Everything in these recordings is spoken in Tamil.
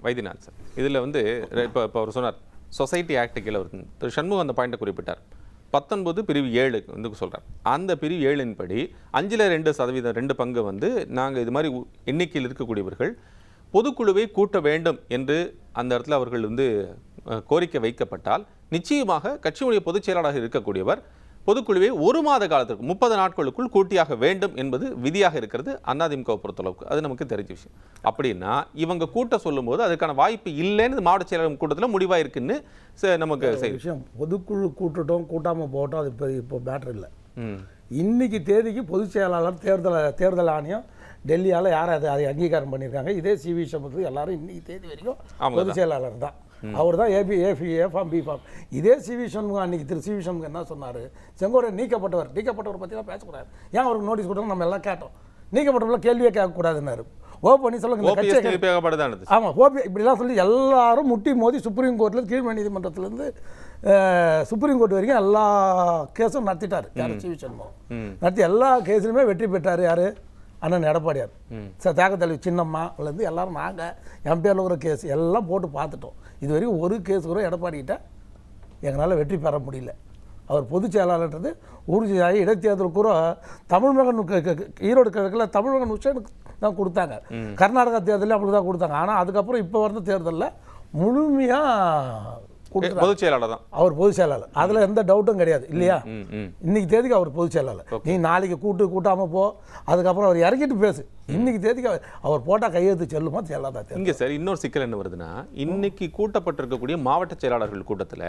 வைத்தியநாத் சார் இதில் வந்து இப்போ அவர் சொன்னார் சொசைட்டி ஆக்ட் கீழே வருது. திரு சண்முகம் அந்த பாயிண்ட்டை குறிப்பிட்டார். 19 பிரிவு 7 வந்து சொல்கிறார். அந்த பிரிவு 7 படி 2% 2 பங்கு வந்து நாங்கள் இது மாதிரி எண்ணிக்கையில் இருக்கக்கூடியவர்கள் பொதுக்குழுவை கூட்ட வேண்டும் என்று அந்த இடத்துல அவர்கள் வந்து கோரிக்கை வைக்கப்பட்டால் நிச்சயமாக கட்சியுடைய பொதுச் செயலாளராக இருக்கக்கூடியவர் பொதுக்குழுவை 1 மாத காலத்திற்கு 30 நாட்களுக்குள் கூட்டியாக வேண்டும் என்பது விதியாக இருக்கிறது அதிமுக பொறுத்தளவுக்கு. அது நமக்கு தெரிஞ்ச விஷயம். அப்படின்னா இவங்க கூட்ட சொல்லும் போது அதுக்கான வாய்ப்பு இல்லைன்னு மாவட்ட செயலாளர் கூட்டத்தில் முடிவாக இருக்குன்னு நமக்கு விஷயம். பொதுக்குழு கூட்டட்டும் கூட்டாமல் போகட்டும் அது இப்போ மேட்டர் இல்லை. இன்னைக்கு தேதிக்கு பொதுச் செயலாளர் தேர்தல் ஆணையம் டெல்லியால் யார் அதை அங்கீகாரம் பண்ணியிருக்காங்க. இதே சிவி சம்பத்துக்கு எல்லாரும் இன்னைக்கு தேதி வரைக்கும் பொதுச் செயலாளர் தான். அவர் தான் ஏ ஃபார்ம் பி ஃபார்ம். இதே சிவி சண்முகம் அன்றைக்கி திரு சிவி சண்முகம் என்ன சொன்னார், செங்கோட்டையன் நீக்கப்பட்டவர் பற்றிலாம் பேசக்கூடாது, ஏன் அவருக்கு நோட்டீஸ் கொடுத்தோம் நம்ம எல்லாம் கேட்டோம், நீக்கப்பட்டவர்கள் கேள்வியே கேட்கக்கூடாதுன்னாரு. பண்ணி சொல்லுங்க. ஆமாம், இப்படிலாம் சொல்லி எல்லாரும் முட்டி மோதி சுப்ரீம் கோர்ட்டில் கீழ் நீதிமன்றத்திலேருந்து சுப்ரீம் கோர்ட் வரைக்கும் எல்லா கேஸும் நடத்திட்டார் சிவி சண்முகம். நடத்தி எல்லா கேஸ்லையுமே வெற்றி பெற்றார். யார்? அண்ணன் எடப்பாடியார். சார் தேக்கத்தலைவி சின்னம்மாலேருந்து எல்லாரும் நாங்கள் என் பேரில் ஒரு கேஸ் எல்லாம் போட்டு பார்த்துட்டோம். இது வரைக்கும் ஒரு கேஸ் கூட எடப்பாடிக்கிட்ட எங்களால் வெற்றி பெற முடியல. அவர் பொதுச் செயலாளர்ன்றது உறுதியாகி இடைத்தேர்தல் கூட தமிழ் மகன் ஈரோடு கிழக்கில் தமிழ் மகன் உஷனுக்கு தான் கொடுத்தாங்க. கர்நாடகா தேர்தலில் அப்படி தான் கொடுத்தாங்க. ஆனால் அதுக்கப்புறம் இப்போ வந்த தேர்தலில் முழுமையாக பொதுச் செயலாளர் தான் அவர். பொதுச் செயலாளர், அதில் எந்த டவுட்டும் கிடையாது இல்லையா? இன்னைக்கு தேதிக்கு அவர் பொதுச் செயலாளர். நீ நாளைக்கு கூட்டாமல் போ, அதுக்கப்புறம் அவர் இறக்கிட்டு பேசு. இன்னைக்கு தேதிக்கு அவர் போட்டால் கையெழுத்து செல்லுமா செல்லாதா? இங்கே சார் இன்னொரு சிக்கல் என்ன வருதுன்னா, இன்னைக்கு கூட்டப்பட்டிருக்கக்கூடிய மாவட்ட செயலாளர்கள் கூட்டத்தில்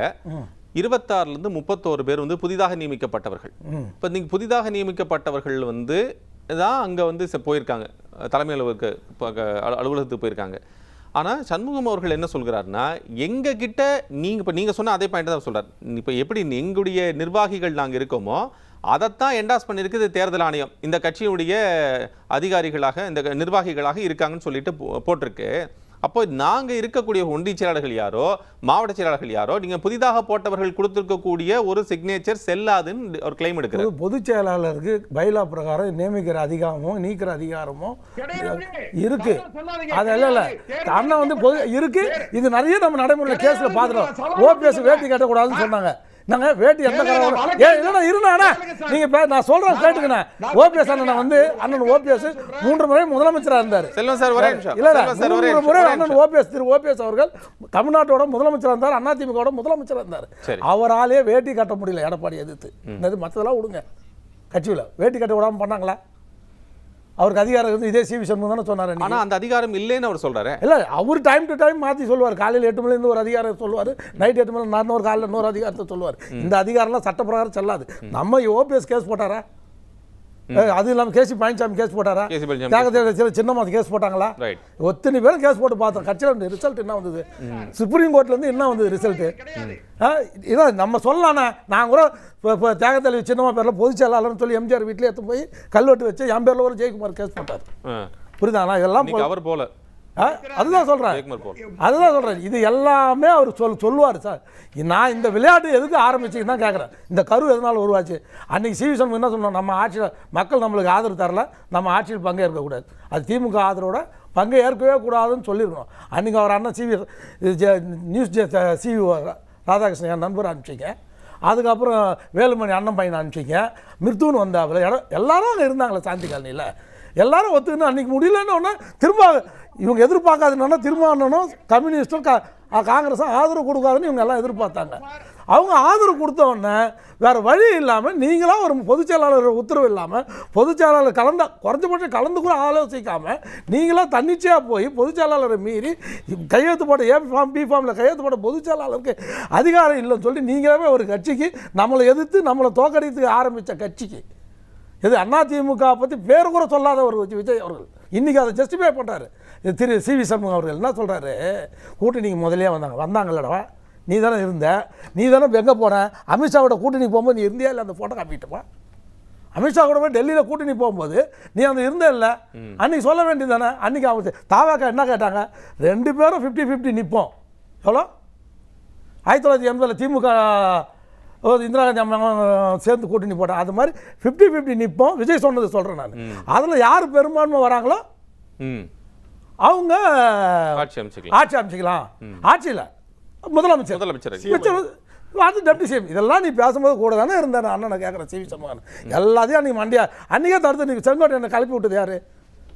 26லேருந்து 31 பேர் வந்து புதிதாக நியமிக்கப்பட்டவர்கள். இப்போ நீங்கள் புதிதாக நியமிக்கப்பட்டவர்கள் வந்து தான் அங்கே வந்து போயிருக்காங்க, தலைமை அலுவலகத்துக்கு போயிருக்காங்க. ஆனால் சண்முகம் அவர்கள் என்ன சொல்கிறாருன்னா, எங்ககிட்ட நீங்கள் சொன்ன அதே பாயிண்ட் தான் சொல்கிறார். இப்போ எப்படி எங்களுடைய நிர்வாகிகள் நாங்கள் இருக்கோமோ அதைத்தான் என்டாஸ் பண்ணியிருக்குது தேர்தல் ஆணையம். இந்த கட்சியுடைய அதிகாரிகளாக இந்த நிர்வாகிகளாக இருக்காங்கன்னு சொல்லிட்டு போட்டிருக்கு. அப்போ நாங்கள் இருக்கக்கூடிய ஒன்றிய செயலாளர்கள் யாரோ மாவட்ட செயலாளர்கள் யாரோ நீங்கள் புதிதாக போட்டவர்கள் கொடுத்திருக்கக்கூடிய ஒரு சிக்னேச்சர் செல்லாதுன்னு ஒரு கிளைம் எடுக்கிறது. பொதுச் செயலாளருக்கு பைலா பிரகாரம் நியமிக்கிற அதிகாரமும் நீக்கிற அதிகாரமும் இருக்கு. அதெல்லாம் இல்லை அண்ணன் வந்து இருக்கு. இது நிறைய நம்ம நடைமுறையில் கேஸில் பார்த்துட்டோம். ஓபிஎஸ் வேட்டி கட்டக்கூடாதுன்னு சொன்னாங்க. நாங்க வேட்டி எந்த காரணம் இருந்தா நீங்க நான் சொல்றேன் கேட்டுக்கண்ணா. ஓபிஎஸ் அண்ணன் வந்து அண்ணன் ஓபிஎஸ் 3 முறை முதலமைச்சராக இருந்தார். செல்வம் சார் ஒரே நிமிஷம். இல்ல 3 முறை அண்ணன் திரு ஓபிஎஸ் அவர்கள் தமிழ்நாட்டோட முதலமைச்சராக இருந்தார், அதிமுக முதலமைச்சராக இருந்தார். அவராலே வேட்டி கட்ட முடியல எடப்பாடி எதிர்த்து. மற்றதெல்லாம் விடுங்க, கட்சியில் வேட்டி கட்ட விடாம பண்ணாங்களா? அவருக்கு அதிகாரம் இருந்து இதே சிவி சண்முகம் தானே சொன்னார். ஆனால் அந்த அதிகாரம் இல்லைன்னு அவர் சொல்றாரு. இல்லை, அவர் டைம் டு டைம் மாற்றி சொல்லுவார். காலையில் 8 மணிலேருந்து ஒரு அதிகாரம் சொல்லுவார், நைட் 8 மணி இன்னொரு காலையில் இன்னொரு அதிகாரத்தை சொல்லுவார். இந்த அதிகாரம்லாம் சட்டப்பிரகாரம் செல்லாது. நம்ம ஓபிஎஸ் கேஸ் போட்டாரா? அது இல்லாமல் கேசி பழனிசாமி கேஸ் போட்டாரா? சின்னம்மா கேஸ் போட்டாங்களா? ஒத்தனை பேரும் கேஸ் போட்டு பார்த்தோம். கட்சியில் ரிசல்ட் என்ன வந்தது? சுப்ரீம் கோர்ட்லேருந்து என்ன வந்தது ரிசல்ட்டு? இதான் நம்ம சொல்லலாண்ணா. நான் கூட இப்போ தேகத்தலைவி சின்னம்மா பேரில் பொதுச் செயலாளர்னு சொல்லி எம்ஜிஆர் வீட்டிலே எடுத்து போய் கல்வெட்டு வச்சு என் பேரில் ஒரு ஜெயக்குமார் கேஸ் போட்டார். புரியுதாண்ணா? இதெல்லாம் அவர் போல அதுதான் சொல்கிறேன். இது எல்லாமே அவர் சொல்லுவார். சார் நான் இந்த விளையாட்டு எதுக்கு ஆரம்பிச்சுன்னு தான் கேட்குறேன். இந்த கரு எதனால் உருவாச்சு? அன்றைக்கி சிவி சண்முகம் என்ன சொன்னோம், நம்ம ஆட்சியில் மக்கள் நம்மளுக்கு ஆதரவு தரல, நம்ம ஆட்சியில் பங்கு ஏற்கக்கூடாது, அது திமுக ஆதரவோட பங்கு ஏற்கவே கூடாதுன்னு சொல்லியிருக்கணும். அன்றைக்கி அவர் அண்ணன் நியூஸ் சிவி ராதாகிருஷ்ணன் என் நண்பர் அனுப்பிச்சிங்க. அதுக்கப்புறம் வேலுமணி அண்ணன் பையனை அனுப்பிச்சிங்க. மிருத்துன்னு வந்தாப்புல எல்லாரும் அங்கே இருந்தாங்களே சாந்தி காலனியில். எல்லாரும் ஒத்துக்கணும். அன்றைக்கி முடியலன்னு திரும்ப இவங்க எதிர்பார்க்காதுன்னா திரும்ப அண்ணனும் கம்யூனிஸ்டும் காங்கிரஸும் ஆதரவு கொடுக்காதுன்னு இவங்க எல்லாம் எதிர்பார்த்தாங்க. அவங்க ஆதரவு கொடுத்தோடனே வேறு வழி இல்லாமல் நீங்களாம் ஒரு பொதுச் செயலாளர் உத்தரவு இல்லாமல் பொதுச் செயலாளர் குறைஞ்சபட்சம் கலந்து கூட ஆலோசிக்காமல் நீங்களாம் தன்னிச்சையாக போய் பொதுச் செயலாளரை மீறி கையெழுத்து போட்ட ஏ ஃபார்ம் பி ஃபார்மில் கையெழுத்து போட்ட பொதுச் செயலாளருக்கு அதிகாரம் இல்லைன்னு சொல்லி நீங்களாவே ஒரு கட்சிக்கு நம்மளை எதிர்த்து நம்மளை தோக்கடித்து ஆரம்பித்த கட்சிக்கு இது அதிமுக பற்றி பேர் கூட சொல்லாத ஒரு விஜய் அவர்கள் இன்றைக்கி அதை ஜஸ்டிஃபை பண்ணுறாரு. திரு சிவி சண்முகம் அவர்கள் என்ன சொல்கிறாரு, கூட்டணிக்கு முதலே வந்தாங்கல்லடா, நீ தானே இருந்த, நீ தானே எங்கே போன, அமித்ஷாவோட கூட்டணி போகும்போது நீ இருந்தியா இல்லை? அந்த ஃபோட்டோ காப்பிட்டுப்பா. அமித்ஷா கூட போய் டெல்லியில் கூட்டணி போகும்போது நீ அந்த இருந்தே இல்லை, அன்றைக்கி சொல்ல வேண்டியது தானே. அன்றைக்கி அவங்க தாவாக்கா என்ன கேட்டாங்க, 2 பேரும் 50-50 நிற்போம். எவ்வளோ 1980 திமுக இந்திரா காந்தி அம்மா சேர்ந்து கூட்டணி போட்டேன். அது மாதிரி 50-50 நிற்போம். விஜய் சொன்னது சொல்கிறேன் நான். அதில் யார் பெரும்பான்மை வராங்களோ அவங்க ஆட்சி அமைச்சுக்கலாம். ஆட்சி அமைச்சிக்கலாம். ஆட்சியில் முதலமைச்சர் அது டெப்டி சிஎம். இதெல்லாம் நீ பேசும்போது கூட தானே இருந்தேன் அண்ணனை கேட்குறேன். சிவி சண்முகன் எல்லாத்தையும் அன்றைக்கி அன்றைக்கே தடுத்து நீங்கள் செங்கோட்டை என்னை கிளப்பி விட்டது யார்?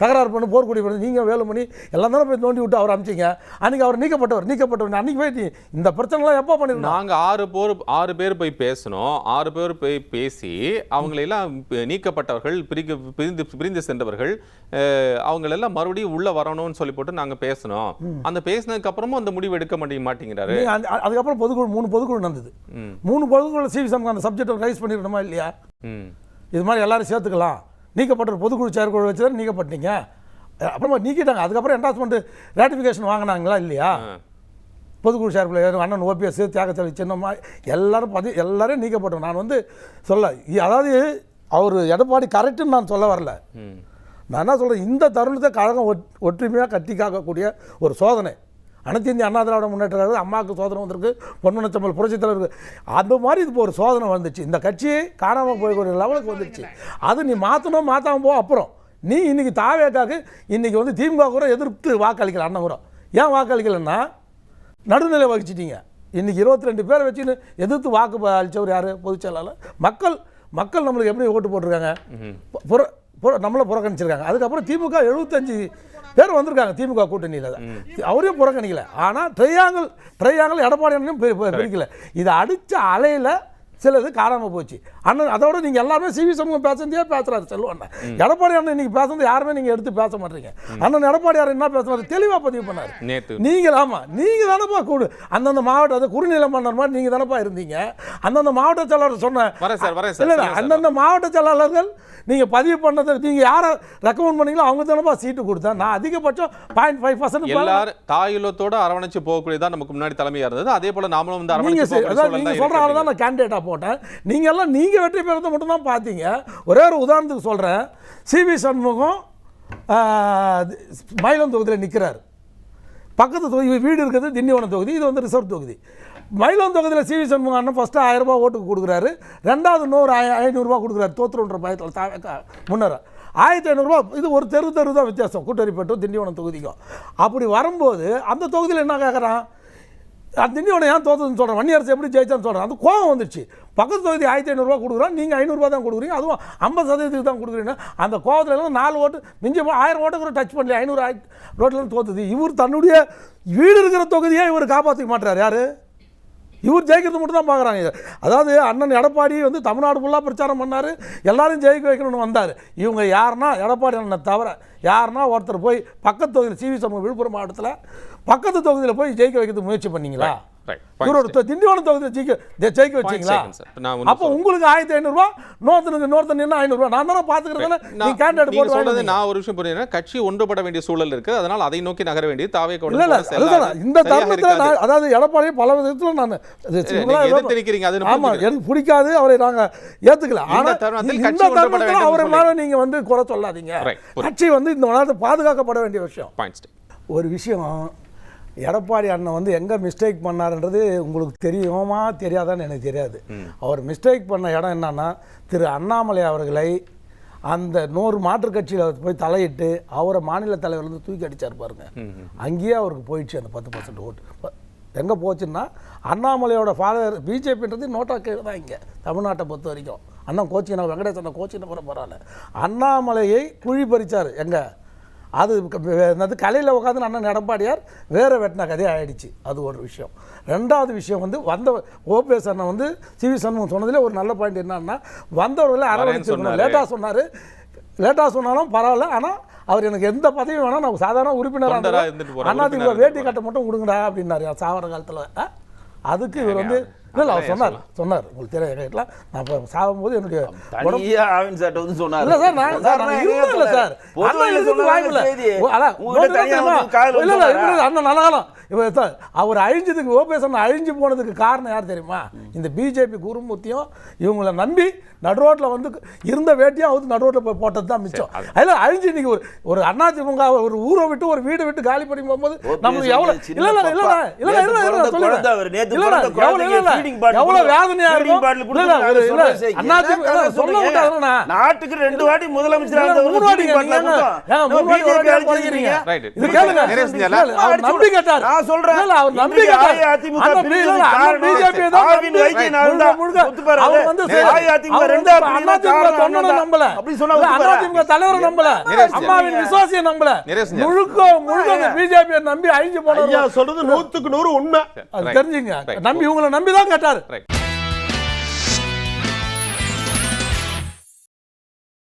தகராறு பண்ணி போர்க்குடி பண்ணி நீங்கள் வேலுமணி எல்லாம் தானே போய் நோண்டி விட்டு அவர் அமிச்சிங்க. அன்றைக்கி அவர் நீக்கப்பட்டவர் அன்றைக்கி போய் இந்த பிரச்சனைலாம் எப்போ பண்ணிருந்தோம்? நாங்கள் 6 பேர் போய் பேசணும். 6 பேர் போய் பேசி அவங்களெல்லாம் நீக்கப்பட்டவர்கள் பிரிந்து சென்றவர்கள் அவங்களெல்லாம் மறுபடியும் உள்ள வரணும்னு சொல்லி போட்டு நாங்கள் பேசணும். அந்த பேசினதுக்கு அப்புறமும் அந்த முடிவு எடுக்க மாட்டேங்கிறாரு. அதுக்கப்புறம் பொதுக்குழு 3 பொதுக்குழு நடந்தது. 3 பொதுக்குழு சிவி சண்முகன் அந்த சப்ஜெக்ட் ரைஸ் பண்ணிருக்கணுமா இல்லையா? இது மாதிரி எல்லாரும் சேர்த்துக்கலாம். நீக்கப்பட்ட பொதுக்குழு செயற்குழு வச்சு தான் நீக்கப்பட்டீங்க. அப்புறமா நீக்கிட்டாங்க. அதுக்கப்புறம் என்டாஸ்மெண்ட் ரேட்டிஃபிகேஷன் வாங்கினாங்களா இல்லையா? பொதுக்குழு செயற்குழு அண்ணன் ஓபிஎஸ் தியாகச்செல்வி சின்னம்மா எல்லாரும் நீக்கப்பட்டோம். நான் சொல்ல அதாவது அவர் எடப்பாடி கரெக்டுன்னு நான் சொல்ல வரல. நான் என்ன சொல்கிறேன், இந்த தருணத்தை கழகம் ஒற்றுமையாக கட்டி காக்கக்கூடிய ஒரு சோதனை அனைத்து இந்திய அண்ணா திராவிட முன்னேற்ற அம்மாவுக்கு சோதனை வந்திருக்கு, பொன்மனச்சம்பல் புரட்சித் தலைவருக்கு அந்த மாதிரி இது ஒரு சோதனை வந்துச்சு. இந்த கட்சியை காணாமல் போயக்கூடிய லெவலுக்கு வந்துடுச்சு. அது நீ மாற்றாமல் போ. அப்புறம் நீ இன்றைக்கி தாவேக்காக்கு இன்றைக்கி திமுக கூட எதிர்த்து வாக்களிக்கல. அண்ணன் கூட ஏன் வாக்களிக்கலைன்னா நடுநிலை வகிச்சிட்டீங்க. இன்றைக்கி 22 பேரை வச்சுன்னு எதிர்த்து வாக்கு அளித்தவர் யார்? பொதுச் செயலாளர். மக்கள் நம்மளுக்கு எப்படி ஓட்டு போட்டிருக்காங்க? நம்மளை புறக்கணிச்சிருக்காங்க. அதுக்கப்புறம் திமுக 75 பேர் வந்திருக்காங்க திமுக கூட்டணியில். அவரையும் புறக்கணிக்கல. ஆனால் ட்ரையாங்கல் எடப்பாடி அண்ணனும் பிரிக்கல. இதை அடித்த அலையில் சிலது காணாமல் போச்சு. அண்ணன் அதோட நீங்கள் எல்லாருமே சிவி சண்முகம் பேசுறதே பேசுகிறாரு செல்வம். எடப்பாடி அண்ணன் இன்னைக்கு பேசுறது யாருமே நீங்கள் எடுத்து பேச மாட்டீங்க. அண்ணன் எடப்பாடியார் என்ன பேசுறாரு தெளிவாக பதிவு பண்ணார். நீங்கள் தானப்பா கூடு அந்தந்த மாவட்ட குறுநிலை மன்னர் மாதிரி நீங்கள் தானப்பா இருந்தீங்க. அந்தந்த மாவட்ட செயலாளர் சொன்ன இல்லை அந்தந்த மாவட்ட செயலாளர்கள் நீங்கள் பதிவு பண்ணதை நீங்கள் யாரை ரெக்கமெண்ட் பண்ணீங்களோ அவங்க தானப்பா சீட்டு கொடுத்தேன். நான் அதிகபட்சம் 0.5% எல்லாரும் தாயுலத்தோட அரவணைச்சு போகக்கூடியதான் நமக்கு முன்னாடி தலைமையாக இருந்தது. அதே போல நாமளும் நீங்கள் சொல்கிற ஆள் தான் நான் கேண்டிடேட்டாக போட்டேன். நீங்கள் வெற்றி பெறதை மட்டும் தான் பார்த்தீங்க. ஒரே ஒரு உதாரணத்துக்கு சொல்கிறேன். சிவி சண்முகம் மயிலம் தொகுதியில் நிற்கிறார். பக்கத்து தொகுதி வீடு இருக்கிறது திண்டிவனம் தொகுதி. இது ரிசர்வ் தொகுதி. மயிலம் தொகுதியில் சிவி சண்முகம் அண்ணன் ஃபஸ்ட்டு 1000 ரூபா ஓட்டுக்கு கொடுக்குறாரு. ரெண்டாவது 500 ரூபா கொடுக்குறாரு. தோற்றுன்ற பயத்தில் முன்னர 1500 ரூபா. இது ஒரு தெரு தான் வித்தியாசம் கூட்டரிப்பட்டும் திண்டிவனம் தொகுதிக்கும். அப்படி வரும்போது அந்த தொகுதியில் என்ன கேட்குறான், திண்டிவனம் ஏன் தோற்றுன்னு சொல்கிறேன், வன்னியரசு எப்படி ஜெயிச்சான்னு சொல்கிறேன். அது கோவம் வந்துடுச்சு. பக்கத்து தொகுதி 1500 ரூபா கொடுக்குறோம், நீங்கள் 500 ரூபா தான் கொடுக்குறீங்க, அதுவும் 50% தான் கொடுக்குறீங்க. அந்த கோவத்தில் 4 ஓட்டு மிஞ்சி 1000 ஓட்டு கூட டச் பண்ணல. 500 ரோட்லேருந்து தோற்றுது. இவர் தன்னுடைய வீடு இருக்கிற தொகுதியை இவர் காப்பாற்றிக்க மாட்டார். யார்? இவர் ஜெயிக்கிறது மட்டும் தான் பார்க்குறாங்க. அதாவது அண்ணன் எடப்பாடி தமிழ்நாடு ஃபுல்லாக பிரச்சாரம் பண்ணார், எல்லாரும் ஜெயிக்க வைக்கணும்னு வந்தார். இவங்க யாருன்னா எடப்பாடி அண்ணனை தவிர யாருன்னா ஒருத்தர் போய் பக்கத்து தொகுதியில் சிவி சண்முகம் விழுப்புரம் மாவட்டத்தில் பக்கத்து தொகுதியில் போய் ஜெயிக்க வைக்கிறதுக்கு முயற்சி பண்ணீங்களா? இவரோட திண்டிவனம் தொகுதியில் ஜெயிக்க வச்சிங்களா? அப்போ உங்களுக்கு 1500 ரூபா, இன்னொருத்தன் 500 ரூபா. நான் தானே பார்த்துக்கிறேன். நீ கேண்டிடேட் போட்டு சொல்றது. நான் ஒரு விஷயம் புரியுறேன். கட்சி ஒன்றுபட வேண்டிய சூழல் இருக்கு. அதனால அதை நோக்கி நகர வேண்டியது தாவேக்கா. இந்த தருணத்தில் அதாவது எடப்பாடி பல விதத்தில் நான் நினைக்கிறீங்க. அது ஆமா எனக்கு பிடிக்காது. அவரை நாங்க ஏத்துக்கல. ஆனா இந்த தருணத்தில் அவரை மேல நீங்க குறை சொல்லாதீங்க. கட்சி இந்த விளையாட்டு பாதுகாக்கப்பட வேண்டிய விஷயம். ஒரு விஷயம், எடப்பாடி அண்ணன் எங்கே மிஸ்டேக் பண்ணாருன்றது உங்களுக்கு தெரியுமா தெரியாதான்னு எனக்கு தெரியாது. அவர் மிஸ்டேக் பண்ண இடம் என்னன்னா, திரு அண்ணாமலை அவர்களை அந்த 100 மாற்றுக் கட்சியில் போய் தலையிட்டு அவரை மாநில தலைவர் தூக்கி அடிச்சார் பாருங்க. அங்கேயே அவருக்கு போயிடுச்சு அந்த 10% ஓட்டு. எங்கே போச்சுன்னா, அண்ணாமலையோட ஃபாதர் பிஜேபின்றது நோட்டா கீழே தான் இங்கே தமிழ்நாட்டை பொறுத்த வரைக்கும். அண்ணன் கோச்சினா வெங்கடேசன் கோச்சின்னு கூட பரவாயில்ல. அண்ணாமலையை குழி பறிச்சார். எங்கே அது கலையில் உட்காந்து அண்ணன் எடப்பாடியார் வேற வெட்டின கதையாக ஆயிடுச்சு. அது ஒரு விஷயம். ரெண்டாவது விஷயம் வந்த ஓபிஎஸ் அண்ணன் சிவி சண்முகம் சொன்னதில் ஒரு நல்ல பாயிண்ட் என்னன்னா, வந்தவர்களை அரவணைச்சு லேட்டாக சொன்னாலும் பரவாயில்ல, ஆனால் அவர் எனக்கு எந்த பதவியும் வேணால் நான் சாதாரண உறுப்பினராக அதிமுக வேட்டி கட்ட மட்டும் கொடுங்கடா அப்படின்னாரு சாவர காலத்தில். அதுக்கு இவர் இல்லை அவர் சொன்னார் உங்களுக்கு தெரியல. நான் இப்போ சாகும்போது என்னுடைய அண்ணன் நல்ல காலம் அவர் அழிஞ்சதுக்கு ஓபிஎஸ் அழிஞ்சு போனதுக்கு காரணம் யார் தெரியுமா? இந்த பிஜேபி குருமூர்த்தியும் இவங்களை நம்பி நடுரோட்டில் வந்து இருந்த வேட்டியும் அவுத்து நடுரோட்டில் போய் போட்டது தான் மிச்சம். அதில் அழிஞ்சு இன்னைக்கு ஒரு அதிமுக ஒரு ஊரை விட்டு ஒரு வீடு விட்டு காலி பண்ணி போகும்போது நம்மளுக்கு எவ்வளோ எவ்வளவு வேதனையா இருக்கும். நாட்டுக்கு 2 வாட்டி முதலமைச்சர் நம்பி கேட்டார். நான் சொல்றேன் அவர் நம்பி கேட்டார். அதிமுக தலைவரை நம்பல, அம்மாவின் விசுவாசியை நம்பல, முழுக்க பிஜேபி நம்பி அழிஞ்சு போன சொல்றது 100% உண்மை. தெரிஞ்சுங்க. நம்பி உங்களை நம்பிதான் கேட்டாரு.